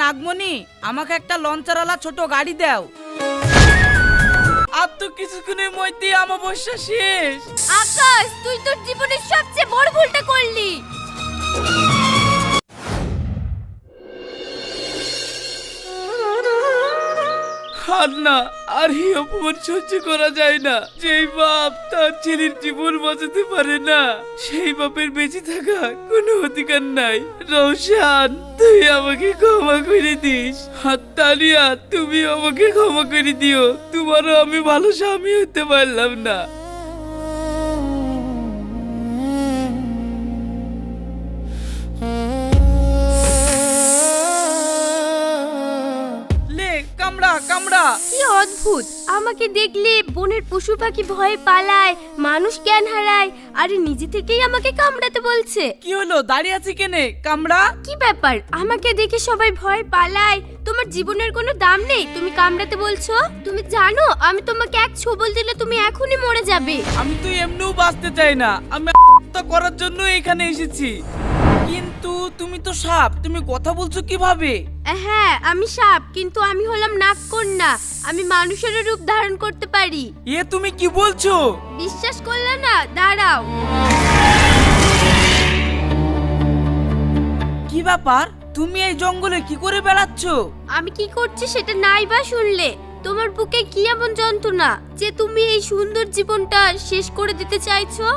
নাগমণি, আমাকে একটা লঞ্চারালা ছোট গাড়ি দাও। আর তো কিছুক্ষণের মধ্যেই অমাবস্যা শেষ। আকাশ, তুই তোর জীবনের সবচেয়ে বড় ভুলটা করলি। আর না, আর এই অপমান সহ্য করা যায় না। যেই বাপ তার ছেলের জীবন বাঁচাতে পারে না, সেই বাপের বেঁচে থাকা কোনো অধিকার নাই। রওশন, তুই আমাকে ক্ষমা করে দিস। আর তানিয়া, তুমি আমাকে ক্ষমা করে দিও। তোমারও আমি ভালো স্বামী হতে পারলাম না। লে কামড়া কামড়া। কি অদ্ভুত, আমাকে দেখলে বনের পশু পাখি ভয়ে পালায়, মানুষ জ্ঞান হারায়, আর নিজে থেকেই আমাকে কামড়াতে বলছে। কি হলো, দাঁড়িয়ে আছি কেনে? কামড়া। কি ব্যাপার, আমাকে দেখে সবাই ভয় পালায়? তোমার জীবনের কোনো দাম নেই, তুমি কামড়াতে বলছো? তুমি জানো আমি তোমাকে এক ছোবল দিলে তুমি এখনই মরে যাবে। আমি তো এমনিও বাঁচতে চাই না, আমি করার জন্য এখানে এসেছি। কিন্তু তুমি তো সাপ, তুমি কথা বলছো কিভাবে? হ্যাঁ আমি সাপ, কিন্তু আমি হলাম নাগকন্যা। আমি মানুষের রূপ ধারণ করতে পারি। এ তুমি কি বলছো? বিশ্বাস করলে না, দাঁড়াও। কি ব্যাপার, তুমি এই জঙ্গলে কি করে বেড়াচ্ছ? আমি কি করছি সেটা নাই বা শুনলে? তোমার বুকে কি এমন যন্ত্রণা যে তুমি এই সুন্দর জীবনটা শেষ করে দিতে চাইছো?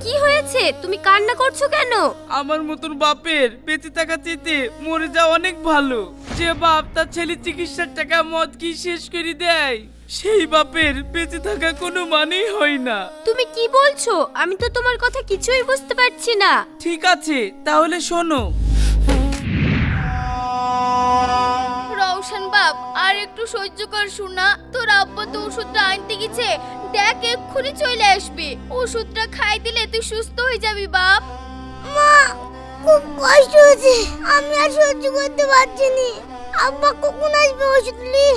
কি হয়েছে, তুমি কান্না করছো কেন? আমার মতন বাপের বেঁচে থাকা চেতে মরে যাওয়া অনেক ভালো। যে বাপ তার ছেলের চিকিৎসার টাকা মদ কি শেষ করে দেয়, সেই বাপের বেঁচে থাকা কোনো মানেই হয় না। তুমি কি বলছো? আমি তো তোমার কথা কিছুই বুঝতে পারছি না। ঠিক আছে, তাহলে শোনো। রওশন বাপ, আর একটু সহ্য কর শোনা। তোর আব্বা তো ওষুধটা আনতে গেছে, দেখ এক্ষুনি চলে আসবে। ওষুধটা খাই দিলে তুই সুস্থ হয়ে যাবি বাপ। মা, খুব কষ্ট হচ্ছে, আমি আর সহ্য করতে পারছি না। আব্বা কখন আসবে ওষুধ নিয়ে?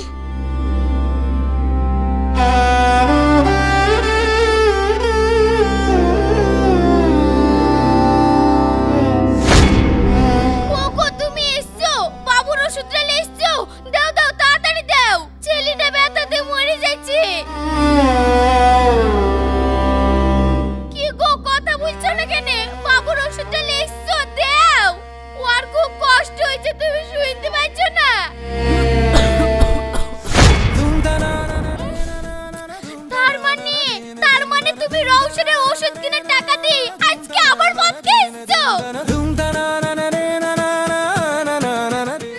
ওগো, তুমি এসছো? বাবুর ওষুধটা নিয়ে এসছো? দাও দাও, তাড়াতাড়ি দাও, ছেলেটা ব্যথাতে মরে যাচ্ছে। কি গো, কথা বলছো না কেন? বাবুর ওষুধটা নিয়ে এসছো, দাও। ওর খুব কষ্ট হয়েছে, তুমি শুনতে পাচ্ছ না? তার মানে তুমি রওশনের ওষুধ কেনার টাকা দিয়ে আজকে আবার মদ খেয়ে এসছো?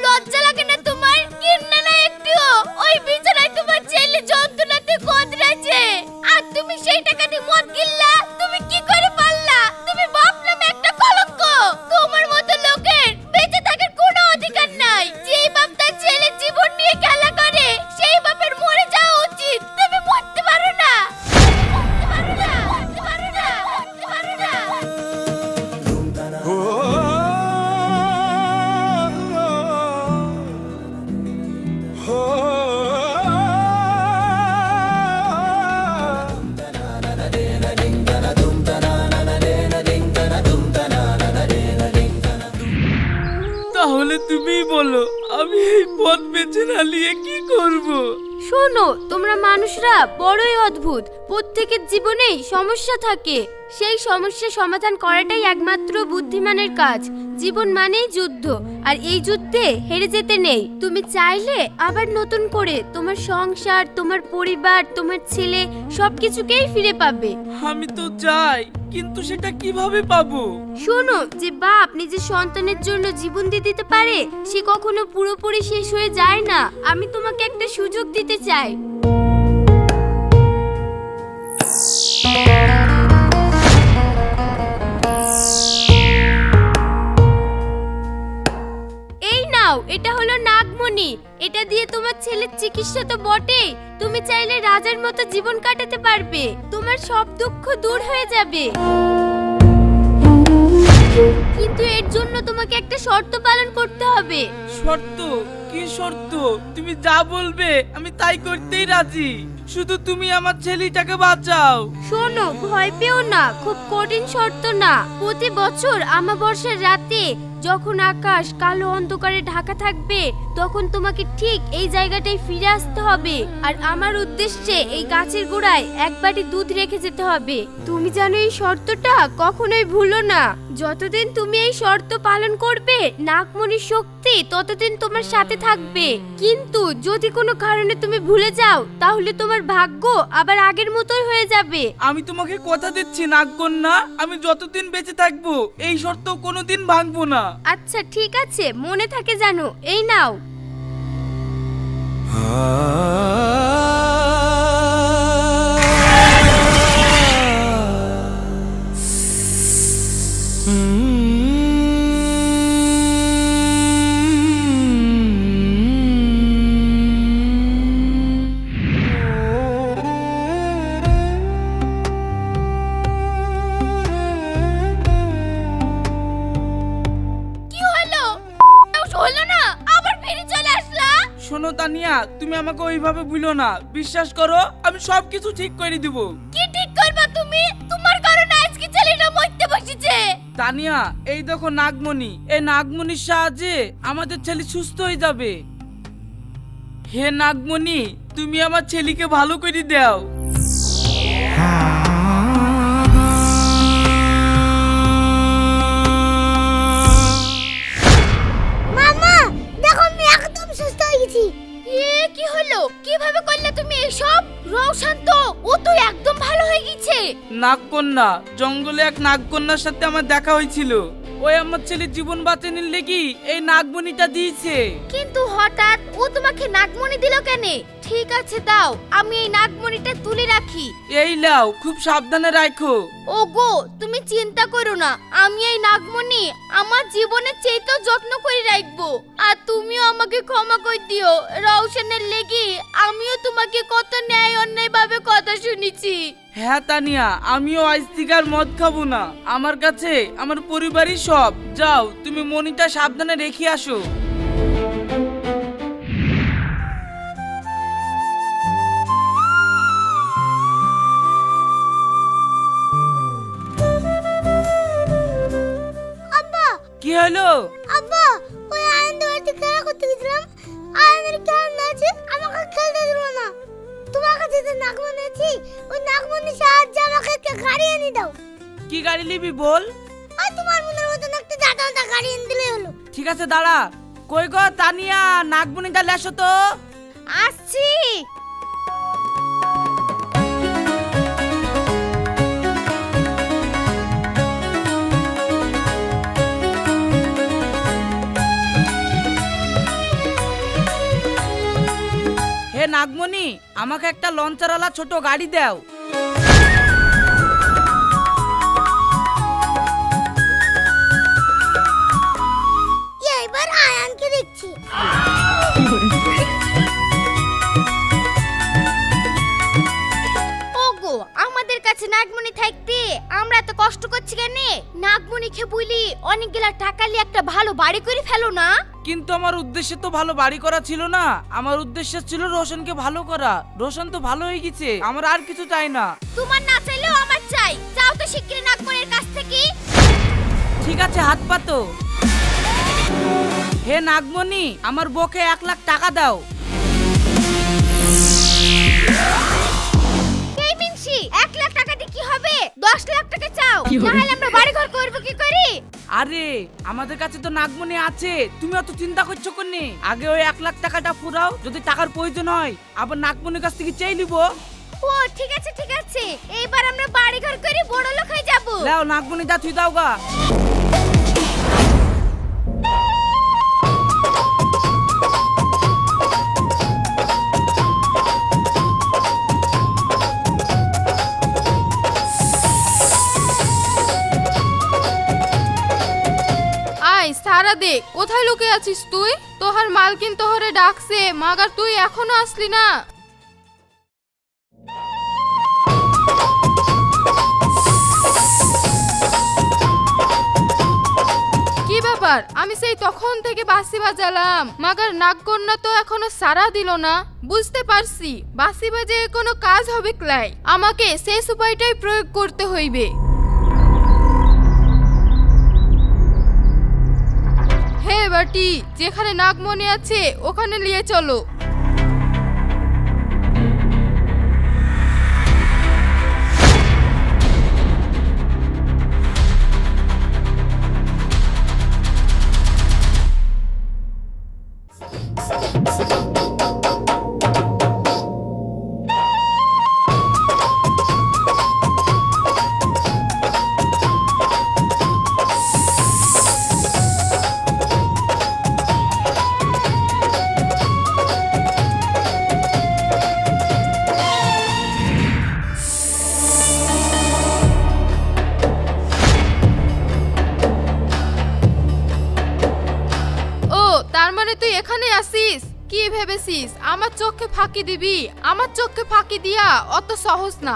লজ্জা লাগে না তোমার? ঘৃণা না একটুও? ওই বিছানায় তোমার ছেলে যন্ত্রণাতে কদরাছে, আর তুমি সেই টাকা দিয়ে মদ কিনলা। তুমি কি করে পারলা? তুমি বাপ নামে একটা কলঙ্ক। তোমার মতো লোকের বেঁচে থাকার কোনো অধিকার নাই। যেই বাপ তার ছেলের জীবন নিয়ে খেলা করে, সেই বাপের মরে যাওয়া উচিত। তুমি মরতে পারো না, মরতে পারো না, মরতে পারো না, মরতে পারো না। তাহলে তুমিই বলো, আমি এই পথ বেছে না নিয়ে কি করব? শোনো, তোমরা মানুষরা বড়ই অদ্ভুত। প্রত্যেকের জীবনেই সমস্যা থাকে, সেই সমস্যা সমাধান করাটাই একমাত্র বুদ্ধিমানের কাজ। জীবন মানেই যুদ্ধ, আর এই যুদ্ধে হেরে যেতে নেই। তুমি চাইলে আবার নতুন করে তোমার সংসার, তোমার পরিবার, তোমার ছেলে সবকিছুকেই ফিরে পাবে। আমি তো চাই, কিন্তু সেটা কিভাবে পাবো? শোনো, যে বাপ নিজের সন্তানের জন্য জীবন দিয়ে দিতে পারে, সে কখনো পুরোপুরি শেষ হয়ে যায় না। আমি তোমাকে একটা সুযোগ দিতে চাই। এই নাও, এটা হলো নাগমণি। এটা দিয়ে তোমার ছেলের চিকিৎসা তো বটেই, তুমি চাইলে রাজার মতো জীবন কাটাতে পারবে। তোমার সব দুঃখ দূর হয়ে যাবে। কিন্তু এর জন্য তোমাকে একটা শর্ত পালন করতে হবে। শর্ত? কি শর্ত? তুমি যা বলবে আমি তাই করতেই রাজি, শুধু তুমি আমার ছেলেটাকে বাঁচাও। শোনো, ভয় পেও না, খুব কঠিন শর্ত না। প্রতি বছর আমাবস্যার রাতে যখন আকাশ কালো অন্ধকারে ঢাকা থাকবে, তখন তোমাকে ঠিক এই জায়গাটায় ফিরে আসতে হবে। আর আমার উদ্দেশ্যে এই গাছের গোড়ায় এক বাটি দুধ রেখে যেতে হবে। তুমি জানো এই শর্তটা কখনোই ভুলো না। যতদিন তুমি এই শর্ত পালন করবে, নাগমণির শক্তি ততদিন তোমার সাথে থাকবে। কিন্তু যদি কোনো কারণে তুমি ভুলে যাও, তাহলে তোমার ভাগ্য আবার আগের মতোই হয়ে যাবে। আমি তোমাকে কথা দিচ্ছি নাগকন্যা, আমি যতদিন বেঁচে থাকবো এই শর্ত কোনোদিন ভাঙবো না। আচ্ছা ঠিক আছে, মনে থাকে জানো। এই নাও। কি হলো? হলো না, আবার ফিরে চলে আসলা। শোনো তানিয়া, তুমি আমাকে ওইভাবে ভুলো না, বিশ্বাস করো আমি সবকিছু ঠিক করে দিব। কি ঠিক করবা তুমি? তোমার কারণে আজকে ছেলেটা মরতে বসেছে। তানিয়া, এই দেখো নাগমণি, এই নাগমণির সাহায্যে আমাদের ছেলে সুস্থ হয়ে যাবে। হে নাগমণি, তুমি আমার ছেলেকে ভালো করে দাও। মামা দেখো আমি একদম সুস্থ হয়ে গেছি। কি হলো? কিভাবে করলে তুমি এসব? রওশন তো, ও তো একদম ভালো হয়ে গেছে। নাগকন্যা, জঙ্গলে এক নাগকন্যার সাথে আমার দেখা হয়েছিল। ওই আমার ছেলের জীবন বাঁচানোর লেগি এই নাগমণিটা দিয়েছে। কিন্তু হঠাৎ ও তোমাকে নাগমণি দিল কেন? ঠিক আছে দাও, আমি এই নাগমণিটা তুলে রাখি। এই লাও, খুব সাবধানে রাখো। ওগো, তুমি চিন্তা করো না, আমি এই নাগমণি আমার জীবনের চেয়েও যত্ন করে রাখবো। আর তুমিও আমাকে ক্ষমা করে দিও। রওশনের লেগে আমিও তোমাকে কত ন্যায় অন্যায় ভাবে কথা শুনেছি। হ্যাঁ তানিয়া, আমিও আজ থেকে আর মদ খাবো না। আমার কাছে আমার পরিবারই সব। যাও, তুমি মনিটা সাবধানে রেখে আসো। আব্বা কি হলো? আব্বা, ওই আনন্দ বাড়িতে খেলা করতে গেছিলাম। আনন্দের খেলা আছে, আমাকে খেলতে দিল না। তোমার কাছে যে নাগমণি আছে, ওই নাগমণির সাহায্যে আমাকে একটা গাড়ি এনে দাও। কি গাড়ি নিবি বল? আর তোমার মনের মতন একটা জাটাওটা গাড়ি এনে দিলেই হলো। ঠিক আছে দাঁড়া। কই গো তানিয়া, নাগমণিটা লেসো তো। আসছি। হে নাগমণি, আমাকে একটা লঞ্চারওয়ালা ছোট গাড়ি দাও। এবার আয়ানকে দেখছি। ওগো, আমাদের কাছে নাগমণি থাকতে আমরা তো কষ্ট করছি কেন? নাগমণিকে বলি অনেকগুলা টাকা নিয়ে একটা ভালো বাড়ি করে ফেলো না। কিন্তু আমার উদ্দেশ্য তো ভালো বাড়ি করা ছিল না, আমার উদ্দেশ্য ছিল রোশনকে ভালো করা। রোশন তো ভালো হয়ে গেছে, আমার আর কিছু চাই না। তোমার না চাইলেও আমার চাই। যাও তো শিগগিরই নাগমণির কাছ থেকে। ঠিক আছে, হাত পাতো। হে নাগমণি, আমার বউকে 1 লাখ টাকা দাও। এই মিনসি, 1 লাখ টাকা দিয়ে কি হবে? 10 লাখ টাকা চাও, নাহলে আমরা বাড়ি ঘর করব কি করে? আরে আমাদের কাছে তো নাগমণি আছে, তুমি অত চিন্তা করছো কোনে? আগে ওই 1 লাখ টাকাটা ফুরাও, যদি টাকার প্রয়োজন হয় আবার নাগমণির কাছ থেকে চেয়ে নিব। ও ঠিক আছে ঠিক আছে, এইবার আমরা বাড়ি ঘর করে বড় লোক হয়ে যাব। দাও নাগমণি, যা তুই দাও গা। আয় সারা দে, কোথায় লুকে আছিস তুই? তোহার মালকিন তোহরে ডাকছে, মাগার তুই এখনো আসলি না। কি ব্যাপার, মাগার আমি সেই তখন থেকে বাঁশি বাজালাম, মাগার নাগকন্যা তো এখনো সাড়া দিল না। বুঝতে পারছি বাঁশি বাজে কোনো কাজ হবে ক্লাই, আমাকে শেষ উপায়টাই প্রয়োগ করতে হইবে। হে বাটি, যেখানে নাগমণি আছে ওখানে নিয়ে চলো। তার মানে তুই এখানে আসিস? কি ভেবেছিস আমার চোখে ফাঁকি দিবি? আমার চোখে ফাঁকি দিয়া অত সহজ না।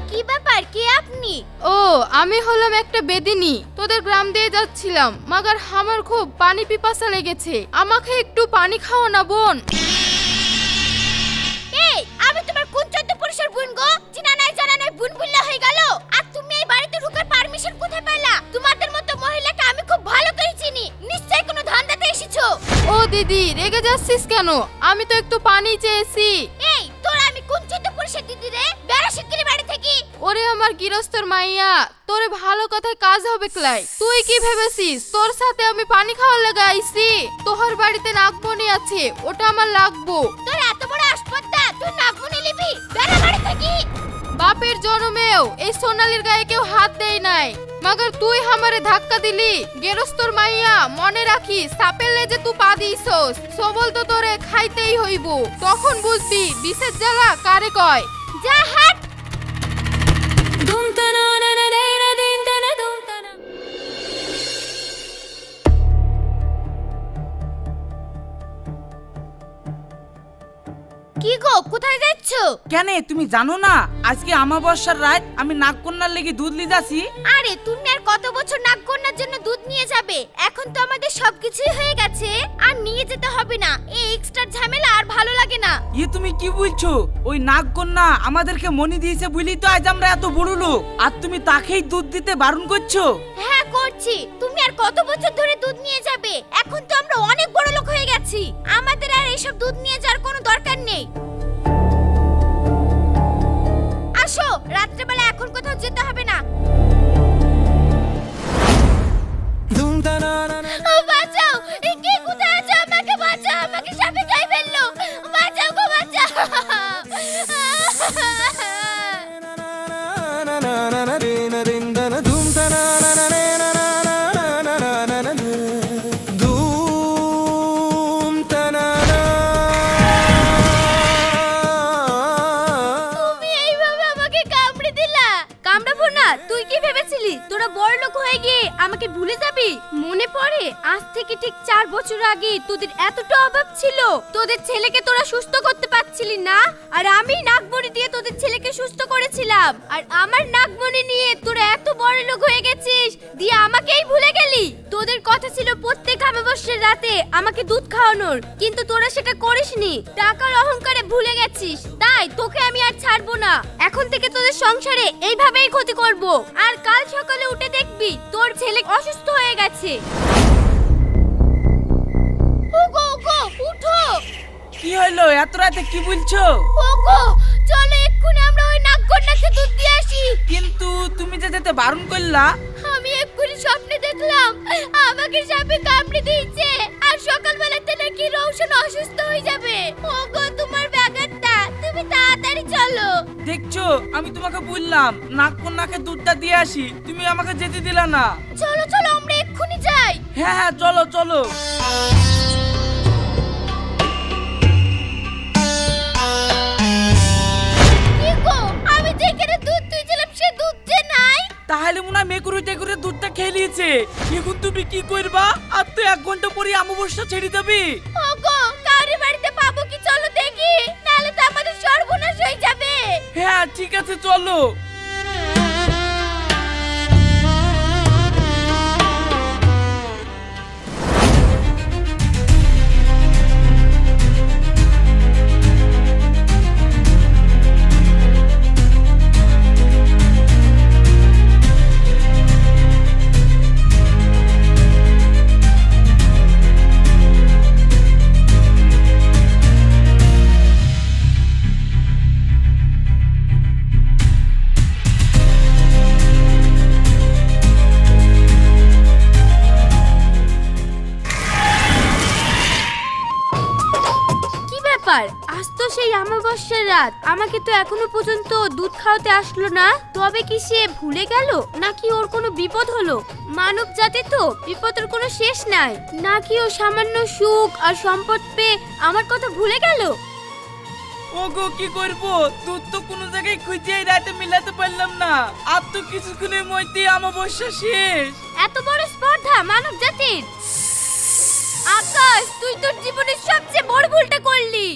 কি ব্যাপার, কে আপনি? ও আমি হলাম একটা বেদিনী, তোদের গ্রাম দিয়ে যাচ্ছিলাম, মাগার আমার খুব পানি পিপাসা লেগেছে, আমাকে একটু পানি খাও না বোন। এই আমি তোমার কোন চোদ্দ পুরুষের বোন গো? চিনা নাই জানা নাই বোন বললে হয়ে গেল? আর তুমি এই বাড়িতে ঢোকার পারমিশন কোথায় পেলা? তোমাদের মতো মহিলাকে আমি খুব ভালো করে চিনি, নিশ্চয়ই কোনো ধান্দাতে এসেছো। ও দিদি রেগে যাচ্ছিস কেন? আমি তো একটু পানি চেয়েছি। এই তোর আমি কোন চোদ্দ পুরুষের দিদি রে? বেড়া শিগগিরি বাড়ি থেকে। ওরে আমার গৃহস্থর মাইয়া, তোরে ভালো কথায় কাজ হবে ক্লাই। তুই কি ভেবেছিস তোর সাথে আমি পানি খাওয়ার লাগা আইছি? তোর বাড়িতে নাগমণি আছে, ওটা আমার লাগবো। তোর এত বড় আসপত্তা, তুই নাগমণি লিবি? বেড়া বাড়ি থেকে। বাপের জন্মেও এই সোনালির গায়ে কেউ হাত দেয় নাই, মাগার তুই আমারে ধাক্কা দিলি। গেরস্তর মাইয়া মনে রাখি, সাপের লেজে তুই পা দিছস, সবল তো তোরে খাইতেই হইব, তখন বুঝবি বিষের জ্বালা কারে কয়। যা হাট। কি গো, কোথায় যাচ্ছ? কেন তুমি জানো না আজকে আমাবস্যার রাত? আমি নাগকন্যার লেগে দুধ লিজাছি। আরে তুমি আর কত বছর নাগকন্যার জন্য দুধ নিয়ে যাবে? এখন তো আমাদের সবকিছুই হয়ে গেছে, আর নিয়ে যেতে হবে না। এই এক্সট্রা ঝামেলা আর ভালো লাগে না। তুমি কি বলছো? ওই নাগকন্যা আমাদেরকে মনি দিয়েছে বলি তো আজ আমরা এত বড় লোক, আর তুমি তাকেই দুধ দিতে বারণ করছো? হ্যাঁ করছি। তুমি আর কত বছর ধরে দুধ নিয়ে যাবে? এখন তো আমরা অনেক বড় লোক হয়ে গেছি, আমাদের আর এইসব দুধ নিয়ে যাওয়ার কোনো দরকার নেই। আসো, রাত্রেবেলা এখন কোথাও যেতে হবে না। বাঁচাও, কে কোথায় আছে? আমাকে বাঁচাও, আমাকে সাপে খাই ফেললো। বাঁচাও গো, বাঁচাও। তুমি এইভাবে আমাকে কামড়ে দিলা। কামড়াবো না? তুই কি ভেবেছিলি তোরা বড় লোক হয়ে গিয়ে আমাকে ভুলে যাবি? মনে পড়ে আজ থেকে ঠিক 4 বছর আগে তোদের এতটা অভাব ছিল, তোদের ছেলেকে তোরা সুস্থ করতে পারছিলি না, আর আমি নাগমণি দিয়ে তোদের ছেলেকে সুস্থ করেছিলাম, আর আমার নাগমণি নিয়ে তোরা এত বড় লোক হয়ে গেছিস, দিয়ে আমাকেই ভুলে গেলি। তোদের কথা ছিল প্রত্যেক অমাবস্যার রাতে আমাকে দুধ খাওয়ানোর, কিন্তু তোরা সেটা করিসনি, টাকার অহংকারে ভুলে গেছিস। তাই তোকে আমি আর ছাড়বো না, এখন থেকে তোদের সংসারে এইভাবেই ক্ষতি করব, আর কাল সকালে উঠে দেখবি তোর ছেলে অসুস্থ হয়ে গেছে। ওগো ওগো, উঠো। কি হইলো? এত রাতে কি বলছো? ওগো চলো এক্ষুনি আমরা ওই নাগকন্যাকে দুধ দিয়ে আসি। কিন্তু তুমি যে যেতে বারণ করলা। আমি এক্ষুনি স্বপ্নে দেখলাম আমাকে সাপে কামড়ে দিয়েছে, আর সকালবেলাতে নাকি রৌশন অসুস্থ হয়ে যাবে। ওগো তোমার ব্যাগারটা, তুমি তাড়াতাড়ি চলো। দেখছো আমি তোমাকে বললাম নাগকন্যাকে দুধটা দিয়ে আসি, তুমি আমাকে যেতে দিলা না। চলো চলো আমরা এক্ষুনি যাই। হ্যাঁ হ্যাঁ চলো চলো। কি গো, আমি যেখানে দুধ তুইছিলাম সে দুধ যে নাই? তাহলে মনে হয় মেকুরি টেকুরে দুধটা খেয়ে নিয়েছে। এখন তুমি কি করবা? আর তো 1 ঘন্টা পরে আমাবস্যা ছেড়ে দেবে। ওগো কারি বাড়িতে পাবো কি? চলো দেখি, নাহলে তো আমাদের সর্বনাশ হয়ে যাবে। হ্যাঁ ঠিক আছে চলো। কি ব্যাপার, আজ তো সেই অমাবস্যার রাত, আমাকে তো এখনো পর্যন্ত দুধ খাওয়াতে আসলো না। তবে কি সে ভুলে গেল নাকি ওর কোনো বিপদ হলো? মানব জাতি তো বিপদের কোনো শেষ নাই, নাকি ও সামান্য সুখ আর সম্পদ পেয়ে আমার কথা ভুলে গেল? ওগো কি করবো, দুধ তো কোনো জায়গায় খুঁজে রাতে মিলাতে পারলাম না। আর তো কিছুক্ষণের মধ্যেই অমাবস্যা শেষ। এত বড় স্পর্ধা মানব জাতির। আকাশ, তুই তোর জীবনের সবচেয়ে বড় ভুলটা করলি।